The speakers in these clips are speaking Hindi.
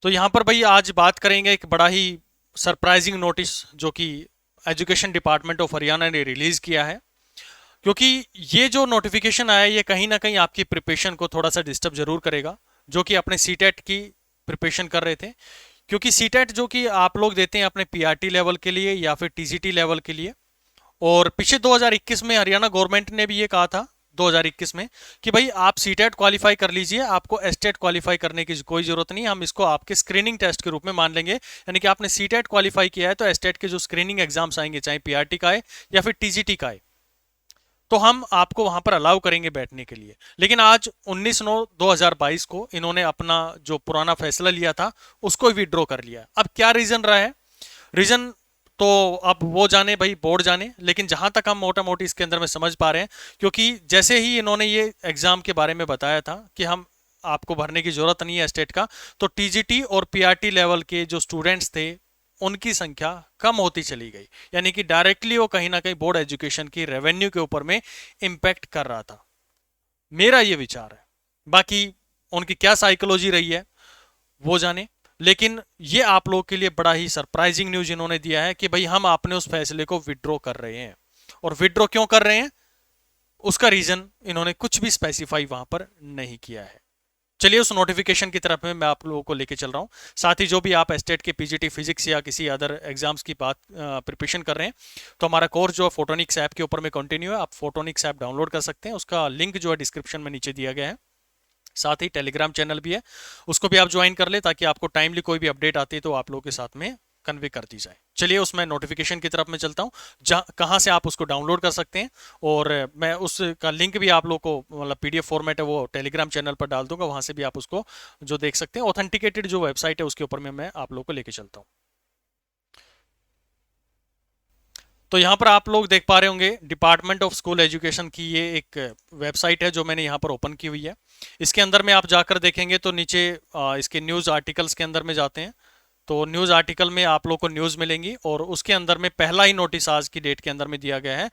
तो यहाँ पर भाई आज बात करेंगे एक बड़ा ही सरप्राइजिंग नोटिस जो कि एजुकेशन डिपार्टमेंट ऑफ हरियाणा ने रिलीज किया है। क्योंकि ये जो नोटिफिकेशन आया है, ये कहीं ना कहीं आपकी प्रिपरेशन को थोड़ा सा डिस्टर्ब जरूर करेगा, जो कि अपने सीटेट की प्रिपरेशन कर रहे थे। क्योंकि सीटेट जो कि आप लोग देते हैं अपने पीआरटी लेवल के लिए या फिर टीजीटी लेवल के लिए, और पिछले 2021 में हरियाणा गवर्नमेंट ने भी ये कहा था 2021 में कि भाई आप सीटेट क्वालिफाई कर लीजिए, आपको एस्टेट क्वालिफाई करने की कोई जरूरत नहीं, हम इसको आपके स्क्रीनिंग टेस्ट के रूप में मान लेंगे। यानी कि आपने सीटेट क्वालिफाई किया है तो एस्टेट के जो स्क्रीनिंग एग्जाम्स आएंगे, चाहे पीआरटी का है या फिर टीजीटी का है, तो हम आपको वहां पर अलाउ करेंगे बैठने के लिए। लेकिन आज 19/9/2022 को इन्होंने अपना जो पुराना फैसला लिया था उसको विड्रॉ कर लिया। अब क्या रीजन रहा है, रीजन तो अब वो जाने भाई, बोर्ड जाने। लेकिन जहां तक हम मोटा मोटी इसके अंदर में समझ पा रहे हैं, क्योंकि जैसे ही इन्होंने ये एग्जाम के बारे में बताया था कि हम आपको भरने की जरूरत नहीं है स्टेट का, तो टीजीटी और पीआरटी लेवल के जो स्टूडेंट्स थे उनकी संख्या कम होती चली गई। यानी कि डायरेक्टली वो कहीं ना कहीं बोर्ड एजुकेशन की रेवेन्यू के ऊपर में इम्पैक्ट कर रहा था, मेरा ये विचार है। बाकी उनकी क्या साइकोलॉजी रही है वो जाने। लेकिन ये आप लोग के लिए बड़ा ही सरप्राइजिंग न्यूज इन्होंने दिया है कि भाई हम आपने उस फैसले को विड्रॉ कर रहे हैं। और विड्रॉ क्यों कर रहे हैं उसका रीजन इन्होंने कुछ भी स्पेसिफाई वहां पर नहीं किया है। चलिए उस नोटिफिकेशन की तरफ में मैं आप लोगों को लेके चल रहा हूँ। साथ ही जो भी आप एस्टेट के पीजीटी फिजिक्स या किसी अदर एग्जाम्स की बात प्रिपरेशन कर रहे हैं, तो हमारा कोर्स जो है फोटोनिक्स ऐप के ऊपर में कंटिन्यू है। आप फोटोनिक्स ऐप डाउनलोड कर सकते हैं, उसका लिंक जो है डिस्क्रिप्शन में नीचे दिया गया है। साथ ही टेलीग्राम चैनल भी है, उसको भी आप ज्वाइन कर ले ताकि आपको टाइमली कोई भी अपडेट आती है तो आप लोगों के साथ में कन्वे कर दी जाए। चलिए उसमें नोटिफिकेशन की तरफ मैं चलता हूँ, जहाँ कहाँ से आप उसको डाउनलोड कर सकते हैं। और मैं उसका लिंक भी आप लोग को, मतलब पीडीएफ फॉर्मेट है वो, टेलीग्राम चैनल पर डाल दूंगा, वहाँ से भी आप उसको जो देख सकते हैं। ऑथेंटिकेटेड जो वेबसाइट है उसके ऊपर में मैं आप लोग को लेके चलता हूँ। तो यहाँ पर आप लोग देख पा रहे होंगे डिपार्टमेंट ऑफ स्कूल एजुकेशन की ये एक वेबसाइट है जो मैंने यहाँ पर ओपन की हुई है। इसके अंदर में आप जाकर देखेंगे तो नीचे इसके न्यूज़ आर्टिकल्स के अंदर में जाते हैं तो न्यूज़ आर्टिकल में आप लोग को न्यूज़ मिलेंगी, और उसके अंदर में पहला ही नोटिस आज की डेट के अंदर में दिया गया है।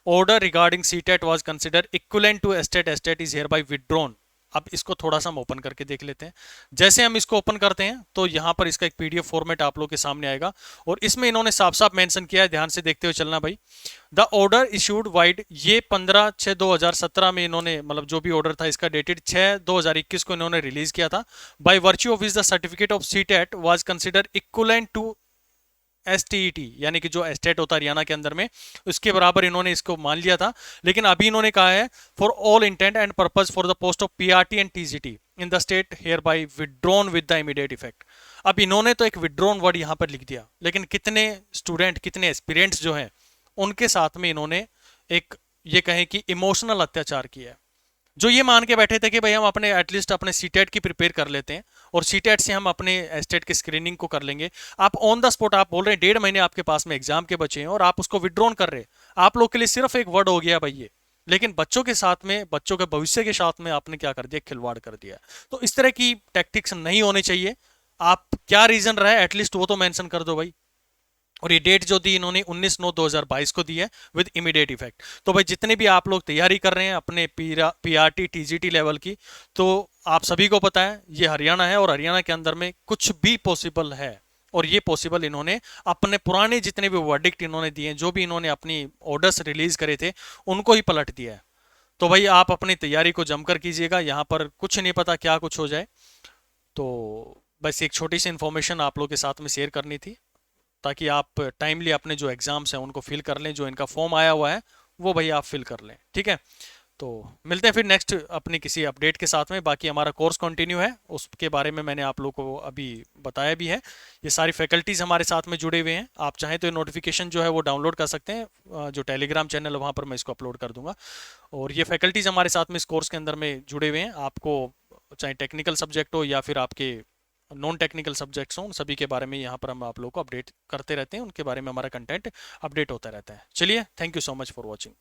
Order regarding CTET was consider equivalent to STET, STET is hereby withdrawn. अब इसको थोड़ा सा हम ओपन करके देख लेते हैं। जैसे हम इसको ओपन करते हैं तो यहाँ पर इसका एक पीडीएफ फॉर्मेट आप लोग के सामने आएगा, और इसमें इन्होंने साफ साफ मेंशन किया है, ध्यान से देखते हुए चलना भाई। द ऑर्डर इशूड वाइड, ये 15/6/2017 में इन्होंने, मतलब जो भी ऑर्डर था इसका डेटेड 6/2021 को इन्होंने रिलीज किया था। By virtue of which the certificate of CTET was consider equivalent to STET, यानी कि जो एस्टेट होता है हरियाणा के अंदर में, उसके बराबर इन्होंने इसको मान लिया था। लेकिन अभी इन्होंने कहा है for all intent and purpose for the post of PRT and TGT in the state hereby withdrawn with the immediate effect. अब इन्होंने तो एक विड्रॉन वर्ड यहाँ पर लिख दिया, लेकिन कितने स्टूडेंट, कितने एस्पिरेंट्स जो हैं उनके साथ में इन्होंने एक, ये कहें कि इमोशनल अत्याचार किया है। जो ये मान के बैठे थे कि भाई हम अपने एटलीस्ट अपने सीटेट की प्रिपेयर कर लेते हैं और सीटेट से हम अपने एस्टेट की स्क्रीनिंग को कर लेंगे। आप ऑन द स्पॉट आप बोल रहे हैं 1.5 महीने आपके पास में एग्जाम के बचे हैं और आप उसको विड्रॉन कर रहे हैं। आप लोग के लिए सिर्फ एक वर्ड हो गया भाई ये, लेकिन बच्चों के साथ में, बच्चों के भविष्य के साथ में आपने क्या कर दिया, खिलवाड़ कर दिया। तो इस तरह की टैक्टिक्स नहीं होनी चाहिए। आप क्या रीजन रहा है एटलीस्ट वो तो मेंशन कर दो भाई। और ये डेट जो दी इन्होंने 19/9/2022 को दी है विद इमीडिएट इफेक्ट। तो भाई जितने भी आप लोग तैयारी कर रहे हैं अपने पीआरटी टीजीटी लेवल की, तो आप सभी को पता है ये हरियाणा है और हरियाणा के अंदर में कुछ भी पॉसिबल है। और ये पॉसिबल इन्होंने अपने पुराने जितने भी वर्डिक्ट इन्होंने दिए, जो भी इन्होंने अपनी ऑर्डर्स रिलीज करे थे, उनको ही पलट दिया है। तो भाई आप अपनी तैयारी को जमकर कीजिएगा, यहाँ पर कुछ नहीं पता क्या कुछ हो जाए। तो बस एक छोटी सी इन्फॉर्मेशन आप लोग के साथ में शेयर करनी थी, ताकि आप टाइमली अपने जो एग्जाम्स हैं उनको फिल कर लें, जो इनका फॉर्म आया हुआ है वो भाई आप फिल कर लें, ठीक है। तो मिलते हैं फिर नेक्स्ट अपनी किसी अपडेट के साथ में। बाकी हमारा कोर्स कंटिन्यू है, उसके बारे में मैंने आप लोगों को अभी बताया भी है। ये सारी फैकल्टीज़ हमारे साथ में जुड़े हुए हैं, आप चाहें तो ये नोटिफिकेशन जो है वो डाउनलोड कर सकते हैं। जो टेलीग्राम चैनल है वहाँ पर मैं इसको अपलोड कर दूंगा। और ये फैकल्टीज़ हमारे साथ में इस कोर्स के अंदर में जुड़े हुए हैं। आपको चाहे टेक्निकल सब्जेक्ट हो या फिर आपके नॉन टेक्निकल सब्जेक्ट्स हों, उन सभी के बारे में यहाँ पर हम आप लोग को अपडेट करते रहते हैं, उनके बारे में हमारा कंटेंट अपडेट होता रहता है। चलिए, thank you so much for watching.